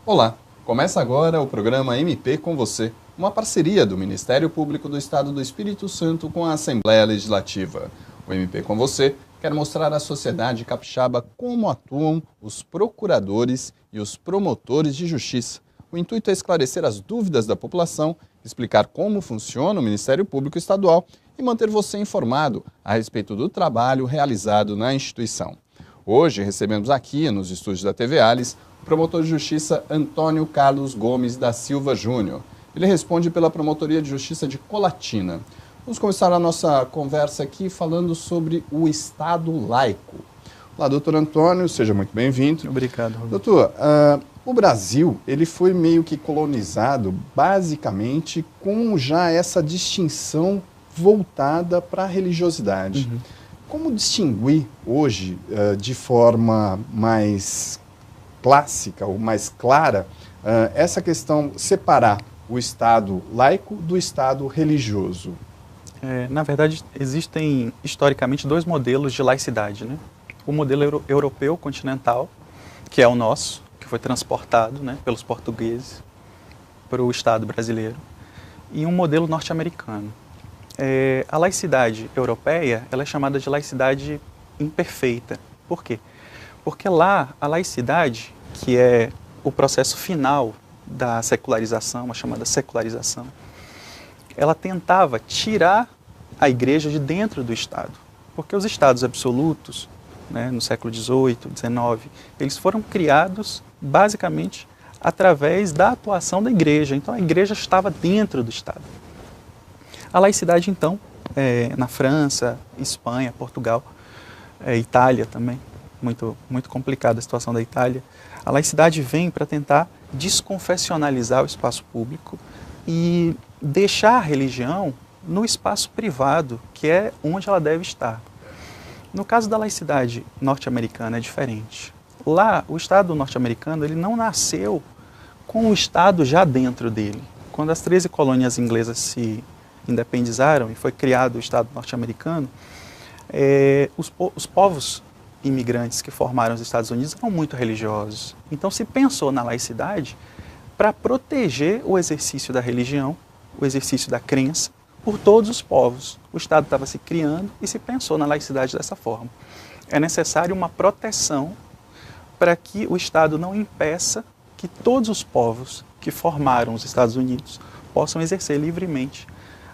Olá, começa agora o programa MP com você, uma parceria do Ministério Público do Estado do Espírito Santo com a Assembleia Legislativa. O MP com você quer mostrar à sociedade capixaba como atuam os procuradores e os promotores de justiça. O intuito é esclarecer as dúvidas da população, explicar como funciona o Ministério Público Estadual e manter você informado a respeito do trabalho realizado na instituição. Hoje recebemos aqui, nos estúdios da TV Alice, o promotor de justiça Antônio Carlos Gomes da Silva Júnior. Ele responde pela Promotoria de Justiça de Colatina. Vamos começar a nossa conversa aqui falando sobre o Estado laico. Olá, doutor Antônio, seja muito bem-vindo. Obrigado, Rodrigo. Doutor, o Brasil ele foi meio que colonizado basicamente com já essa distinção voltada para a religiosidade. Como distinguir hoje, de forma mais clássica ou mais clara, essa questão, separar o Estado laico do Estado religioso? Na verdade, existem historicamente dois modelos de laicidade, né? O modelo europeu continental, que é o nosso, que foi transportado, né, pelos portugueses para o Estado brasileiro, e um modelo norte-americano. A laicidade europeia ela é chamada de laicidade imperfeita. Por quê? Porque lá a laicidade, que é o processo final da secularização, a chamada secularização, ela tentava tirar a igreja de dentro do Estado. Porque os Estados absolutos, né, no século XVIII, XIX, eles foram criados basicamente através da atuação da igreja. Então a igreja estava dentro do Estado. A laicidade, então, na França, Espanha, Portugal, Itália também, muito complicada a situação da Itália, a laicidade vem para tentar desconfessionalizar o espaço público e deixar a religião no espaço privado, que é onde ela deve estar. No caso da laicidade norte-americana é diferente. Lá, o Estado norte-americano ele não nasceu com o Estado já dentro dele. Quando as 13 colônias inglesas se independizaram e foi criado o Estado norte-americano, os povos imigrantes que formaram os Estados Unidos eram muito religiosos. Então se pensou na laicidade para proteger o exercício da religião, o exercício da crença, por todos os povos. O Estado estava se criando e se pensou na laicidade dessa forma. É necessário uma proteção para que o Estado não impeça que todos os povos que formaram os Estados Unidos possam exercer livremente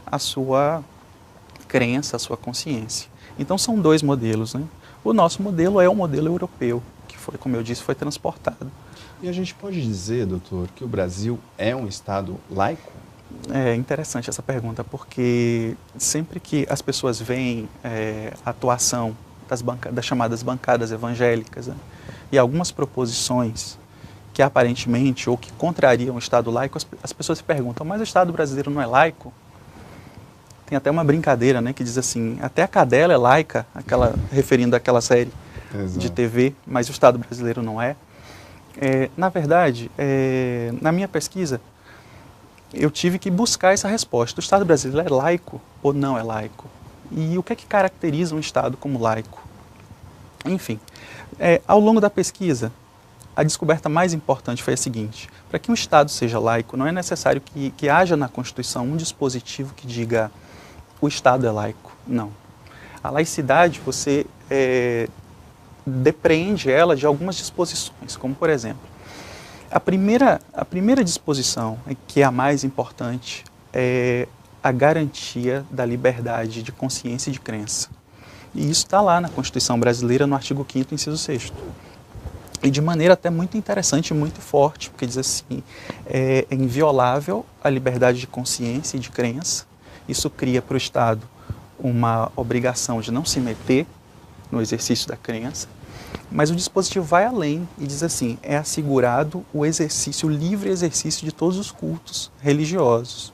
a sua crença, a sua consciência. Então são dois modelos, né? O nosso modelo é o modelo europeu, que foi, como eu disse, foi transportado. E a gente pode dizer, doutor, que o Brasil é um Estado laico? É interessante essa pergunta, porque sempre que as pessoas veem a atuação das chamadas bancadas evangélicas, né, e algumas proposições que aparentemente ou que contrariam o Estado laico, as pessoas se perguntam, mas o Estado brasileiro não é laico? Tem até uma brincadeira, né, que diz assim, até a cadela é laica, referindo àquela série de TV, mas o Estado brasileiro não é. Na verdade, na minha pesquisa, eu tive que buscar essa resposta. O Estado brasileiro é laico ou não é laico? E o que é que caracteriza um Estado como laico? Enfim, ao longo da pesquisa, a descoberta mais importante foi a seguinte: para que um Estado seja laico, não é necessário que haja na Constituição um dispositivo que diga o Estado é laico. Não. A laicidade, você depreende ela de algumas disposições, como por exemplo, a primeira disposição, que é a mais importante, é a garantia da liberdade de consciência e de crença. E isso está lá na Constituição brasileira, no artigo 5º, inciso 6º. E de maneira até muito interessante e muito forte, porque diz assim, é inviolável a liberdade de consciência e de crença. Isso cria para o Estado uma obrigação de não se meter no exercício da crença, mas o dispositivo vai além e diz assim, é assegurado o livre exercício de todos os cultos religiosos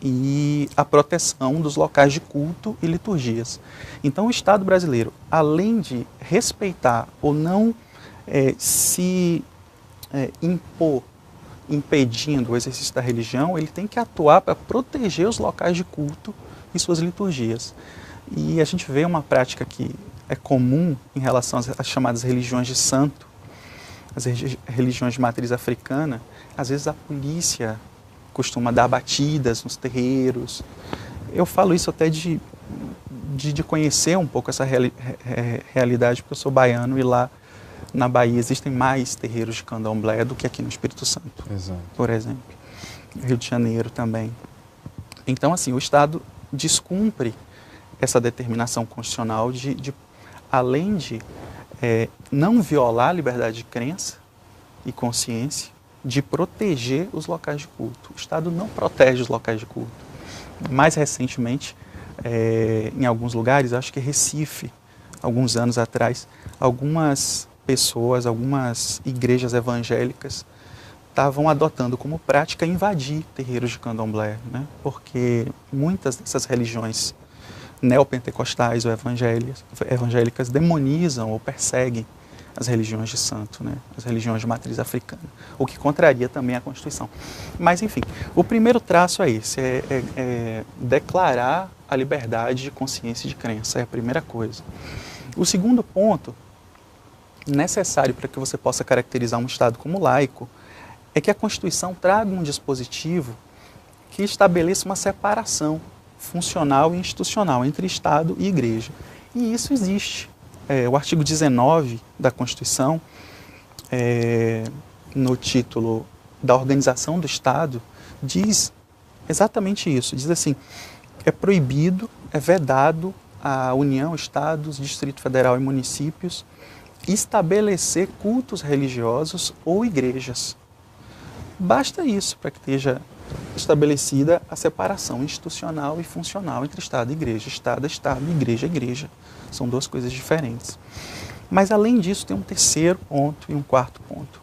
e a proteção dos locais de culto e liturgias. Então o Estado brasileiro, além de respeitar ou não se impor impedindo o exercício da religião, ele tem que atuar para proteger os locais de culto e suas liturgias. E a gente vê uma prática que é comum em relação às chamadas religiões de santo. as religiões de matriz africana, às vezes a polícia costuma dar batidas nos terreiros. Eu falo isso até de conhecer um pouco essa realidade, porque eu sou baiano e lá na Bahia existem mais terreiros de candomblé do que aqui no Espírito Santo, Exato. por exemplo. Rio de Janeiro também. Então, assim, o Estado descumpre essa determinação constitucional além de não violar a liberdade de crença e consciência, de proteger os locais de culto. O Estado não protege os locais de culto. Mais recentemente, em alguns lugares, acho que Recife, alguns anos atrás, algumas pessoas, algumas igrejas evangélicas estavam adotando como prática invadir terreiros de candomblé, né? Porque muitas dessas religiões neopentecostais ou evangélicas demonizam ou perseguem as religiões de santo, né? As religiões de matriz africana, o que contraria também a Constituição. Mas, enfim, o primeiro traço é esse, é declarar a liberdade de consciência e de crença, é a primeira coisa. O segundo ponto, necessário para que você possa caracterizar um Estado como laico, é que a Constituição traga um dispositivo que estabeleça uma separação funcional e institucional entre Estado e Igreja. E isso existe. O artigo 19 da Constituição, no título da organização do Estado, diz exatamente isso. Diz assim, é proibido, é vedado à União, Estados, Distrito Federal e municípios estabelecer cultos religiosos ou igrejas. Basta isso para que esteja estabelecida a separação institucional e funcional entre Estado e Igreja. Estado é Estado, Igreja é Igreja. São duas coisas diferentes. Mas, além disso, tem um terceiro ponto e um quarto ponto.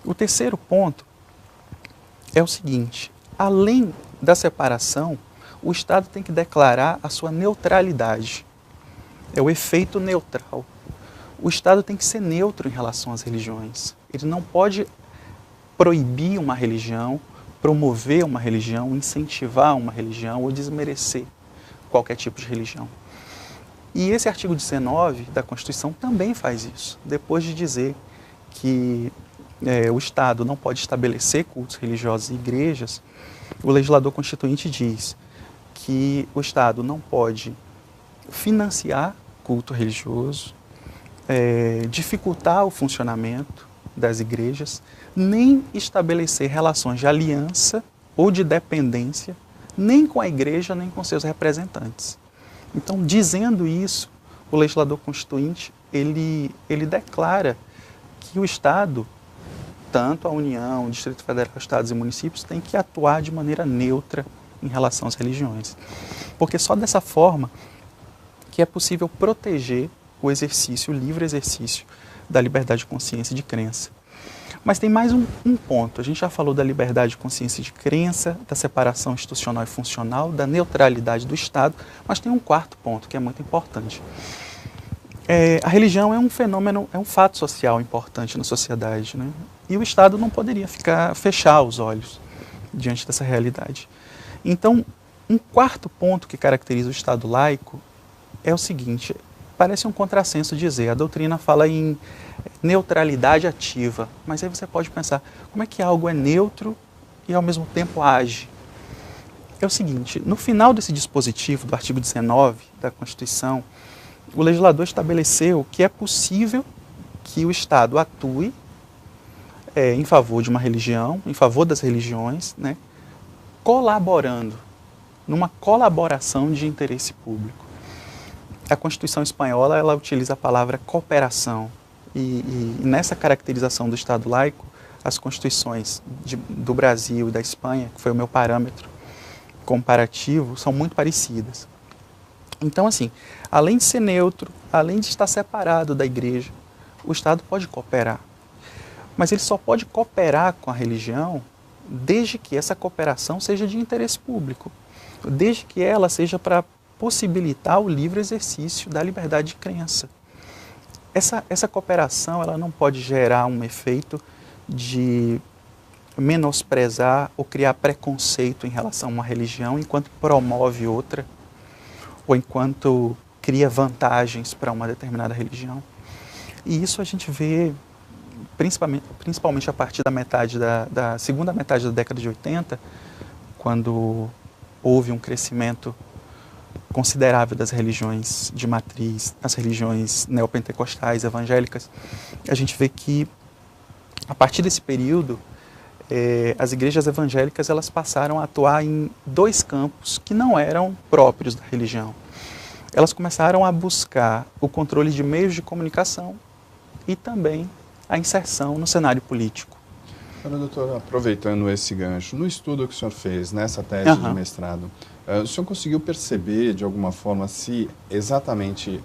O terceiro ponto é o seguinte: além da separação, o Estado tem que declarar a sua neutralidade. É o efeito neutral. O Estado tem que ser neutro em relação às religiões. Ele não pode proibir uma religião, promover uma religião, incentivar uma religião ou desmerecer qualquer tipo de religião. E esse artigo 19 da Constituição também faz isso. Depois de dizer que o Estado não pode estabelecer cultos religiosos e igrejas, o legislador constituinte diz que o Estado não pode financiar culto religioso, dificultar o funcionamento das igrejas, nem estabelecer relações de aliança ou de dependência, nem com a igreja, nem com seus representantes. Então, dizendo isso, o legislador constituinte, ele declara que o Estado, tanto a União, o Distrito Federal, Estados e municípios, tem que atuar de maneira neutra em relação às religiões. Porque só dessa forma que é possível proteger o exercício, o livre exercício da liberdade de consciência e de crença. Mas tem mais um ponto. A gente já falou da liberdade de consciência e de crença, da separação institucional e funcional, da neutralidade do Estado, mas tem um quarto ponto que é muito importante. A religião é um fenômeno, é um fato social importante na sociedade, né? E o Estado não poderia fechar os olhos diante dessa realidade. Então, um quarto ponto que caracteriza o Estado laico é o seguinte: parece um contrassenso dizer, a doutrina fala em neutralidade ativa, mas aí você pode pensar, como é que algo é neutro e ao mesmo tempo age? É o seguinte, no final desse dispositivo do artigo 19 da Constituição, o legislador estabeleceu que é possível que o Estado atue em favor de uma religião, em favor das religiões, né, colaborando, numa colaboração de interesse público. A Constituição espanhola, ela utiliza a palavra cooperação e nessa caracterização do Estado laico, as constituições do Brasil e da Espanha, que foi o meu parâmetro comparativo, são muito parecidas. Então, assim, além de ser neutro, além de estar separado da igreja, o Estado pode cooperar. Mas ele só pode cooperar com a religião desde que essa cooperação seja de interesse público, desde que ela seja para possibilitar o livre exercício da liberdade de crença. Essa cooperação, ela não pode gerar um efeito de menosprezar ou criar preconceito em relação a uma religião enquanto promove outra, ou enquanto cria vantagens para uma determinada religião. E isso a gente vê principalmente a partir da segunda metade da década de 80, quando houve um crescimento considerável das religiões de matriz, as religiões neopentecostais, evangélicas, a gente vê que, a partir desse período, as igrejas evangélicas elas passaram a atuar em dois campos que não eram próprios da religião. Elas começaram a buscar o controle de meios de comunicação e também a inserção no cenário político. Agora, doutor, aproveitando esse gancho, no estudo que o senhor fez, nessa tese de mestrado, o senhor conseguiu perceber, de alguma forma, se exatamente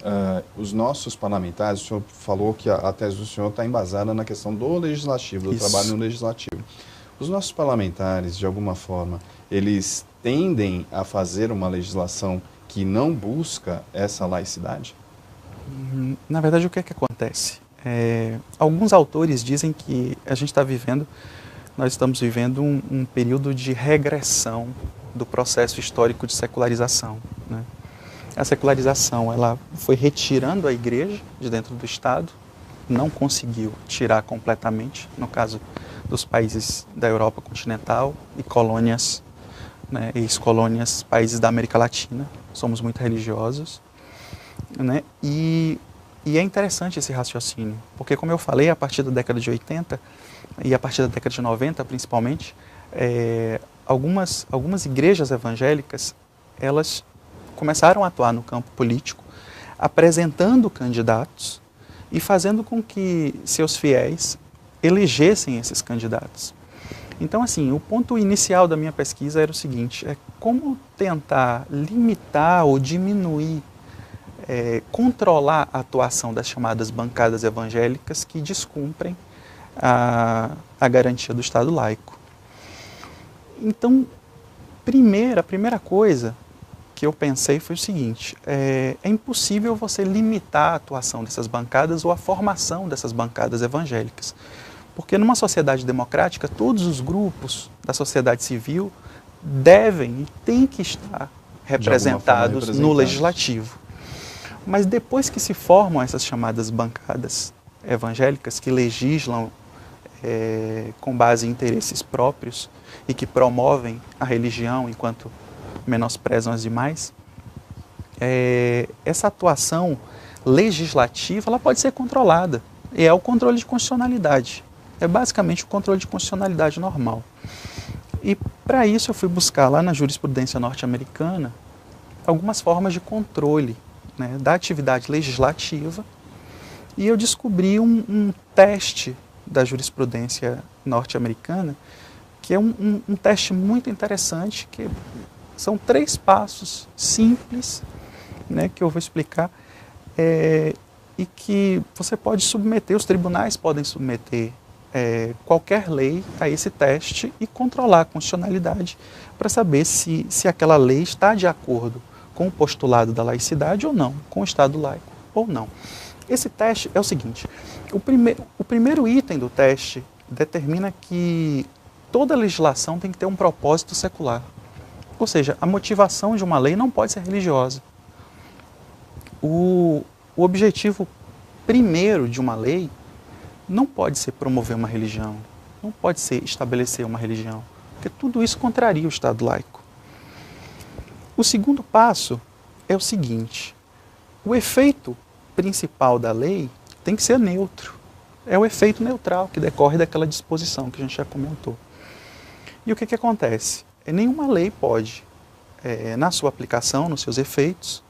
os nossos parlamentares, o senhor falou que a tese do senhor está embasada na questão do legislativo, do trabalho no legislativo. Os nossos parlamentares, de alguma forma, eles tendem a fazer uma legislação que não busca essa laicidade? Na verdade, o que é que acontece? Alguns autores dizem que nós estamos vivendo um período de regressão do processo histórico de secularização, né? A secularização ela foi retirando a igreja de dentro do Estado, não conseguiu tirar completamente, no caso dos países da Europa continental e colônias, né, ex-colônias, países da América Latina, somos muito religiosos, né, e é interessante esse raciocínio, porque, como eu falei, a partir da década de 80 e a partir da década de 90, principalmente, algumas igrejas evangélicas, elas começaram a atuar no campo político, apresentando candidatos e fazendo com que seus fiéis elegessem esses candidatos. Então, assim, o ponto inicial da minha pesquisa era o seguinte, como tentar limitar ou diminuir, controlar a atuação das chamadas bancadas evangélicas que descumprem a garantia do Estado laico. Então, a primeira coisa que eu pensei foi o seguinte, é impossível você limitar a atuação dessas bancadas ou a formação dessas bancadas evangélicas. Porque numa sociedade democrática, todos os grupos da sociedade civil devem e têm que estar representados no legislativo. Mas depois que se formam essas chamadas bancadas evangélicas, que legislam com base em interesses próprios e que promovem a religião enquanto menosprezam as demais, essa atuação legislativa ela pode ser controlada. E é o controle de constitucionalidade. É basicamente o controle de constitucionalidade normal. E para isso eu fui buscar lá na jurisprudência norte-americana algumas formas de controle, né, da atividade legislativa, e eu descobri um teste da jurisprudência norte-americana, que é um teste muito interessante, que são 3 passos simples, né, que eu vou explicar, e que você pode submeter, os tribunais podem submeter qualquer lei a esse teste e controlar a constitucionalidade para saber se aquela lei está de acordo com o postulado da laicidade ou não, com o Estado laico ou não. Esse teste é o seguinte, o primeiro item do teste determina que toda legislação tem que ter um propósito secular. Ou seja, a motivação de uma lei não pode ser religiosa. O objetivo primeiro de uma lei não pode ser promover uma religião, não pode ser estabelecer uma religião, porque tudo isso contraria o Estado laico. O segundo passo é o seguinte, o efeito principal da lei tem que ser neutro, é o efeito neutral que decorre daquela disposição que a gente já comentou. E o que acontece? Nenhuma lei pode, na sua aplicação, nos seus efeitos,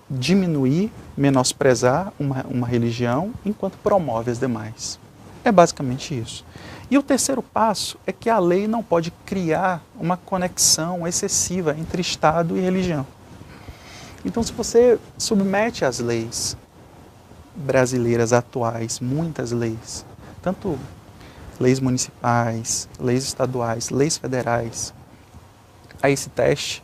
diminuir, menosprezar uma religião enquanto promove as demais. É basicamente isso. E o terceiro passo é que a lei não pode criar uma conexão excessiva entre Estado e religião. Então, se você submete às leis brasileiras atuais, muitas leis, tanto leis municipais, leis estaduais, leis federais, a esse teste,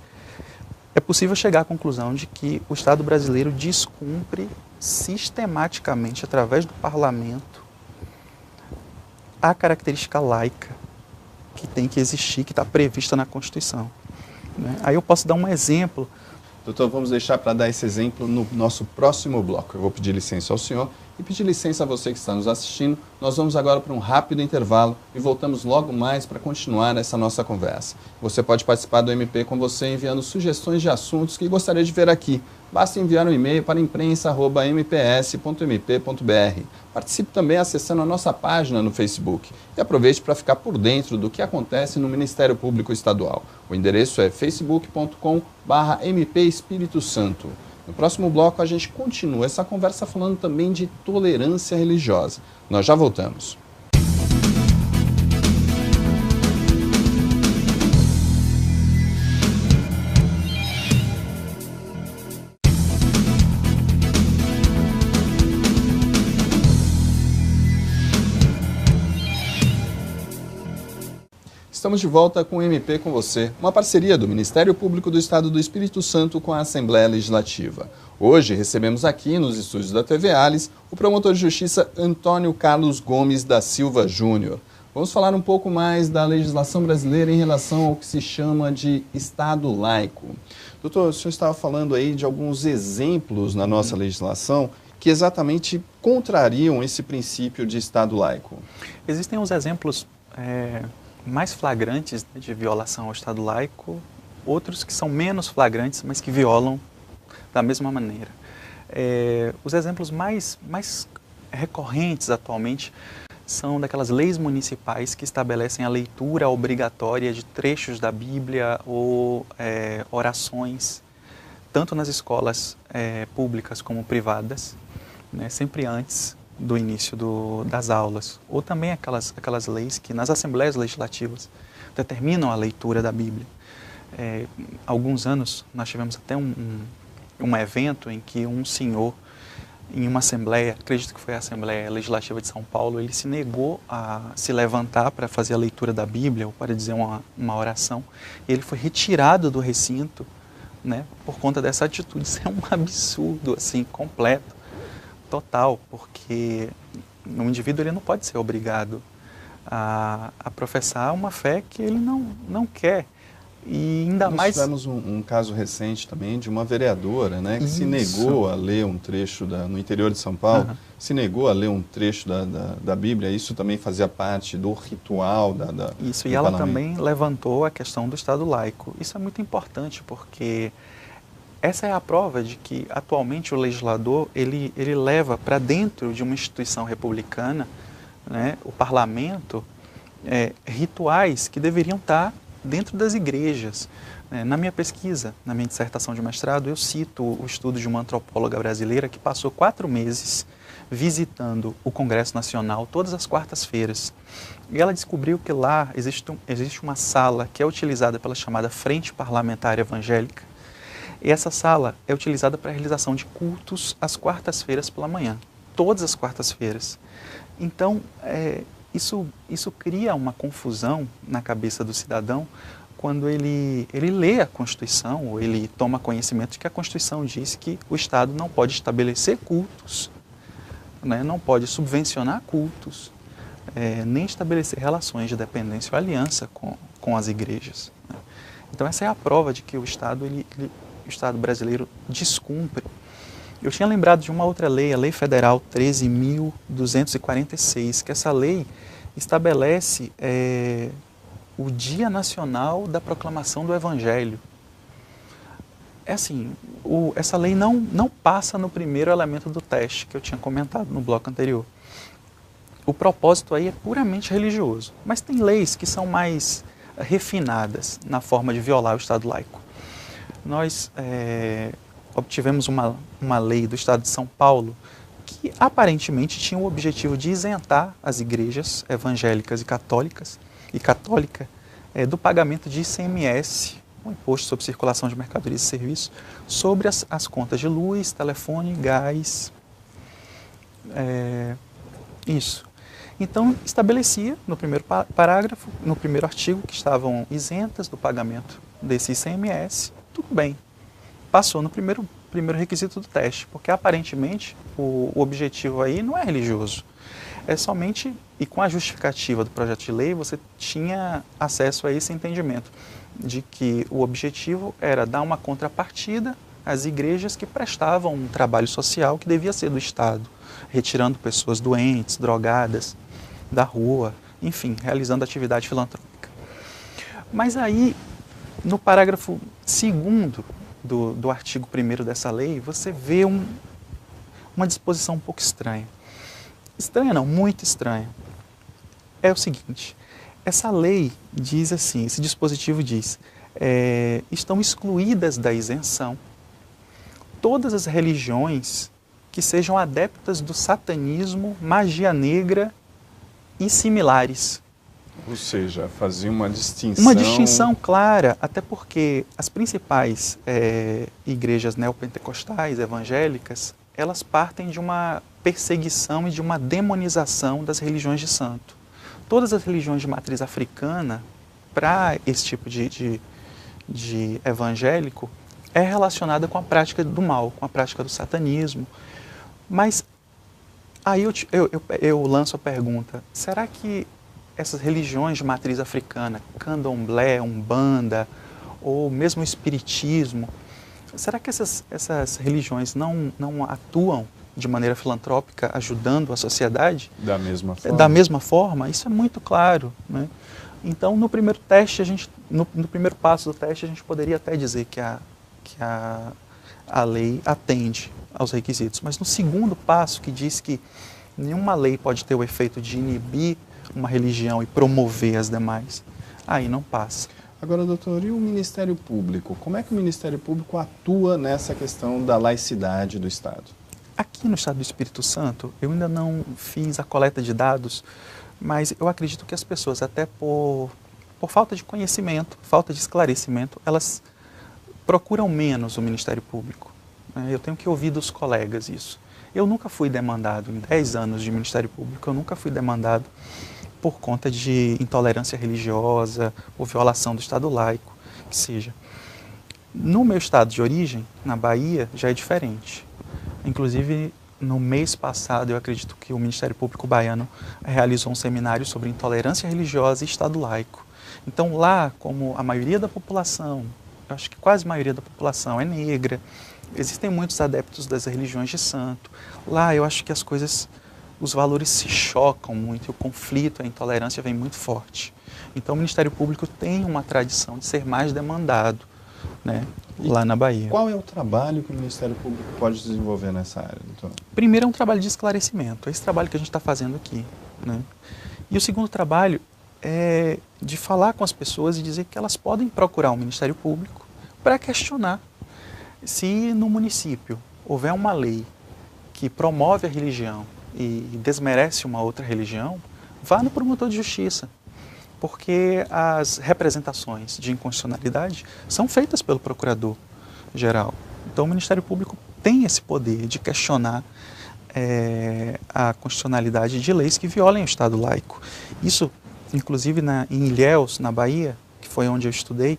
é possível chegar à conclusão de que o Estado brasileiro descumpre sistematicamente, através do parlamento, a característica laica que tem que existir, que está prevista na Constituição. Aí eu posso dar um exemplo Doutor, vamos deixar para dar esse exemplo no nosso próximo bloco. Eu vou pedir licença ao senhor e pedir licença a você que está nos assistindo. Nós vamos agora para um rápido intervalo e voltamos logo mais para continuar essa nossa conversa. Você pode participar do MP com você enviando sugestões de assuntos que gostaria de ver aqui. Basta enviar um e-mail para imprensa@mps.mp.br. Participe também acessando a nossa página no Facebook. E aproveite para ficar por dentro do que acontece no Ministério Público Estadual. O endereço é facebook.com/MP Espírito Santo. No próximo bloco a gente continua essa conversa falando também de tolerância religiosa. Nós já voltamos. Estamos de volta com o MP com você, uma parceria do Ministério Público do Estado do Espírito Santo com a Assembleia Legislativa. Hoje recebemos aqui nos estúdios da TV Alice o promotor de justiça Antônio Carlos Gomes da Silva Júnior. Vamos falar um pouco mais da legislação brasileira em relação ao que se chama de Estado laico. Doutor, o senhor estava falando aí de alguns exemplos na nossa legislação que exatamente contrariam esse princípio de Estado laico. Existem uns exemplos mais flagrantes de violação ao Estado laico, outros que são menos flagrantes, mas que violam da mesma maneira. Os exemplos mais recorrentes atualmente são daquelas leis municipais que estabelecem a leitura obrigatória de trechos da Bíblia ou orações, tanto nas escolas públicas como privadas, né, sempre antes do início das aulas, ou também aquelas leis que nas assembleias legislativas determinam a leitura da Bíblia. Há alguns anos nós tivemos até um evento em que um senhor, em uma assembleia, acredito que foi a Assembleia Legislativa de São Paulo, ele se negou a se levantar para fazer a leitura da Bíblia ou para dizer uma oração, e ele foi retirado do recinto, né, por conta dessa atitude. Isso é um absurdo, assim, completo. Total, porque o indivíduo ele não pode ser obrigado a professar uma fé que ele não quer. E ainda Nós mais... tivemos um caso recente também de uma vereadora, né, que se negou a ler um trecho no interior de São Paulo, se negou a ler um trecho da Bíblia. Isso também fazia parte do ritual Isso, e ela também levantou a questão do Estado laico. Isso é muito importante, porque essa é a prova de que, atualmente, o legislador ele leva para dentro de uma instituição republicana, né, o parlamento, rituais que deveriam estar dentro das igrejas. Na minha pesquisa, na minha dissertação de mestrado, eu cito o estudo de uma antropóloga brasileira que passou 4 meses visitando o Congresso Nacional todas as quartas-feiras. E ela descobriu que lá existe uma sala que é utilizada pela chamada Frente Parlamentar Evangélica. E essa sala é utilizada para a realização de cultos às quartas-feiras pela manhã, todas as quartas-feiras. Então, isso cria uma confusão na cabeça do cidadão quando ele lê a Constituição, ou ele toma conhecimento de que a Constituição diz que o Estado não pode estabelecer cultos, né, não pode subvencionar cultos, nem estabelecer relações de dependência ou aliança com as igrejas, né. Então, essa é a prova de que o Estado o Estado brasileiro descumpre. Eu tinha lembrado de uma outra lei, a Lei Federal 13.246, que essa lei estabelece o Dia Nacional da Proclamação do Evangelho. Essa lei não passa no primeiro elemento do teste que eu tinha comentado no bloco anterior. O propósito aí é puramente religioso, mas tem leis que são mais refinadas na forma de violar o Estado laico. Nós obtivemos uma lei do Estado de São Paulo que aparentemente tinha o objetivo de isentar as igrejas evangélicas e católica do pagamento de ICMS, o Imposto sobre Circulação de Mercadorias e Serviços, sobre as contas de luz, telefone, gás. Isso. Então, estabelecia no primeiro parágrafo, no primeiro artigo, que estavam isentas do pagamento desse ICMS. Tudo bem, passou no primeiro requisito do teste, porque aparentemente o objetivo aí não é religioso. É somente, e com a justificativa do projeto de lei, você tinha acesso a esse entendimento, de que o objetivo era dar uma contrapartida as igrejas que prestavam um trabalho social que devia ser do Estado, retirando pessoas doentes, drogadas da rua, enfim, realizando atividade filantrópica. Mas aí, no parágrafo 2º do artigo 1º dessa lei, você vê uma disposição um pouco estranha. Estranha não, muito estranha. É o seguinte, essa lei diz assim, esse dispositivo diz, estão excluídas da isenção todas as religiões que sejam adeptas do satanismo, magia negra e similares. Ou seja, fazia uma distinção... Uma distinção clara, até porque as principais igrejas neopentecostais, evangélicas, elas partem de uma perseguição e de uma demonização das religiões de santo. Todas as religiões de matriz africana, para esse tipo de evangélico, é relacionada com a prática do mal, com a prática do satanismo. Mas aí eu lanço a pergunta, será que essas religiões de matriz africana, candomblé, umbanda, ou mesmo o espiritismo, será que essas religiões não atuam de maneira filantrópica, ajudando a sociedade? Da mesma forma? Da mesma forma, isso é muito claro, né? Então, no primeiro teste, no primeiro passo do teste, a gente poderia até dizer que a lei atende aos requisitos. Mas no segundo passo, que diz que nenhuma lei pode ter o efeito de inibir uma religião e promover as demais, aí não passa. Agora, doutor, e o Ministério Público? Como é que o Ministério Público atua nessa questão da laicidade do Estado? Aqui no Estado do Espírito Santo, eu ainda não fiz a coleta de dados, mas eu acredito que as pessoas, até por falta de conhecimento, falta de esclarecimento, elas procuram menos o Ministério Público. Eu tenho que ouvir dos colegas isso. Eu nunca fui demandado, em 10 anos de Ministério Público, eu nunca fui demandado por conta de intolerância religiosa ou violação do Estado laico, que seja. No meu estado de origem, na Bahia, já é diferente. Inclusive, no mês passado, eu acredito que o Ministério Público baiano realizou um seminário sobre intolerância religiosa e Estado laico. Então, lá, como a maioria da população, eu acho que quase a maioria da população é negra, existem muitos adeptos das religiões de santo. Lá, eu acho que os valores se chocam muito, e o conflito, a intolerância vem muito forte. Então, o Ministério Público tem uma tradição de ser mais demandado, né, lá na Bahia. Qual é o trabalho que o Ministério Público pode desenvolver nessa área, doutor? Primeiro é um trabalho de esclarecimento, é esse trabalho que a gente está fazendo aqui, né? E o segundo trabalho é de falar com as pessoas e dizer que elas podem procurar o Ministério Público para questionar se no município houver uma lei que promove a religião e desmerece uma outra religião, vá no promotor de justiça, porque as representações de inconstitucionalidade são feitas pelo procurador-geral. Então o Ministério Público tem esse poder de questionar a constitucionalidade de leis que violem o Estado laico. Isso, inclusive em Ilhéus, na Bahia, que foi onde eu estudei,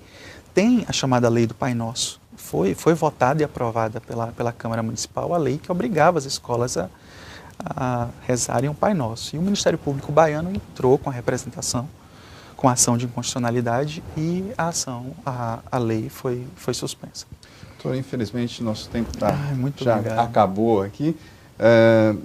tem a chamada Lei do Pai Nosso. Foi votada e aprovada pela Câmara Municipal a lei que obrigava as escolas a rezarem o Pai Nosso. E o Ministério Público baiano entrou com a representação, com a ação de inconstitucionalidade, e a lei foi suspensa. Doutor, infelizmente nosso tempo já acabou aqui.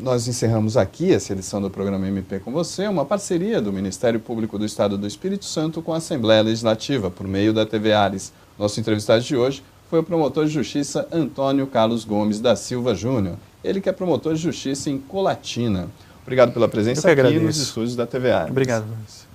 Nós encerramos aqui essa edição do programa MP com você, uma parceria do Ministério Público do Estado do Espírito Santo com a Assembleia Legislativa, por meio da TV Ares. Nosso entrevistado de hoje foi o promotor de justiça Antônio Carlos Gomes da Silva Júnior, ele que é promotor de justiça em Colatina. Obrigado pela presença aqui nos estúdios da TV Ares. Obrigado, Luiz.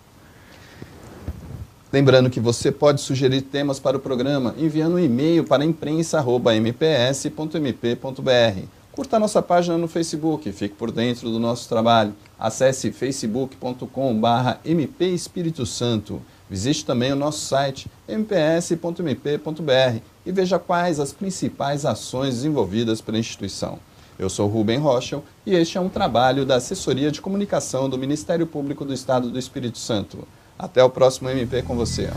Lembrando que você pode sugerir temas para o programa enviando um e-mail para imprensa@mps.mp.br. Curta a nossa página no Facebook, fique por dentro do nosso trabalho. Acesse facebook.com/MP Espírito Santo. Visite também o nosso site mps.mp.br e veja quais as principais ações desenvolvidas pela instituição. Eu sou Rubem Rochel e este é um trabalho da Assessoria de Comunicação do Ministério Público do Estado do Espírito Santo. Até o próximo MP com você.